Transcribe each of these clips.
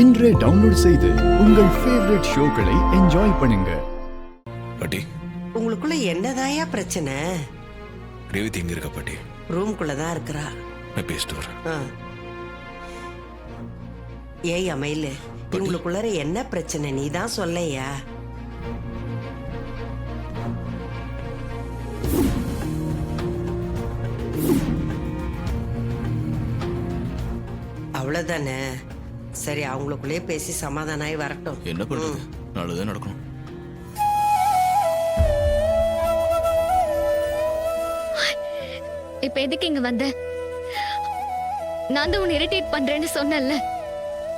இன்றே டவுன்லோட் செய்து உங்கள் ஃபேவரட் ஷோக்களை என்ஜாய் பண்ணுங்க. பாட்டி, உங்களுக்குள்ள என்னதாயா பிரச்சனை? ரேவதி எங்க இருக்கா பாட்டி? ரூம்குள்ள தான் இருக்கிறா. நான் பேசிட்டு வரேன். ஏய் அமயில, உங்களுக்குள்ள என்ன பிரச்சனை நீ தான் சொல்லையா? அவ்வளவுதானே. சரி, அவங்களுக்குள்ளே பேசி சமாதானம் ஆகி வரட்டும். என்ன பண்றது? நல்லதே நடக்கணும். இப்ப எதுக்கு இங்க வந்த? நான் தான் உன்னை இரிட்டேட் பண்றேன்னு சொன்னேன்ல.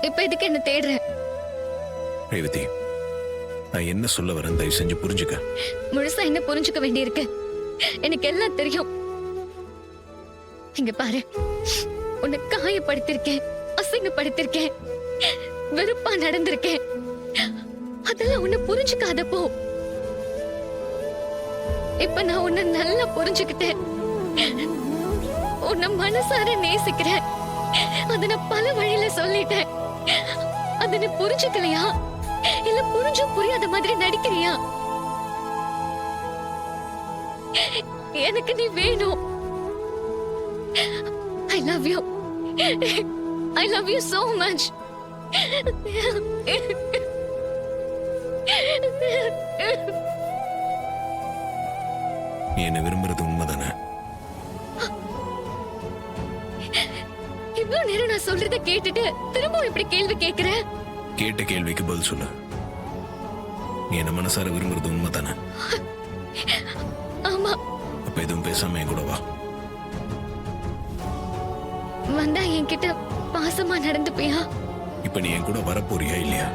இப்ப எதுக்கு என்ன தேடுற? ரேவதி, நான் என்ன சொல்ல வரேன் தயவு செஞ்சு புரிஞ்சுக்க. முழுசா என்ன புரிஞ்சுக்க வேண்டியிருக்கு? எனக்கு எல்லாம் தெரியும். இங்க பாரு, உன்னை காயப்படுத்திருக்கேன், அசிங்கப்படுத்திருக்கேன், வெறுப்பா நடந்திருக்கேன். அதெல்லாம் உன்னை புரிஞ்சுக்காதப்போ இப்ப நான் உன்னை நல்லா புரிஞ்சுக்கிட்டேன். உன்னை மனசார நேசிக்கிறேன். அத நான் பல வழியில சொல்லிட்டேன். அத நீ புரிஞ்சுக்கலையா? இல்ல புரிஞ்சும் புரியாத மாதிரி நடிக்கிறியா? எனக்கு நீ வேணும். I love you. I love you so much. நீ என்ன விரும்புறது உண்மைதானே? இவ்வளவு நேரம் நான் சொல்றத கேட்டுட்டு திரும்ப இப்படி கேள்வி கேக்குற? கேட்ட கேள்விக்கு பதில் சொல்லு. நீ என்ன மனசார விரும்புறது உண்மைதானே? ஆமா. அப்ப எதுவும் பேசாம என் கூட வா. வந்தா என்கிட்ட பாசமா நடந்துப்பியா? இப்ப நீ என் கூட வரப்போறியா இல்லையா?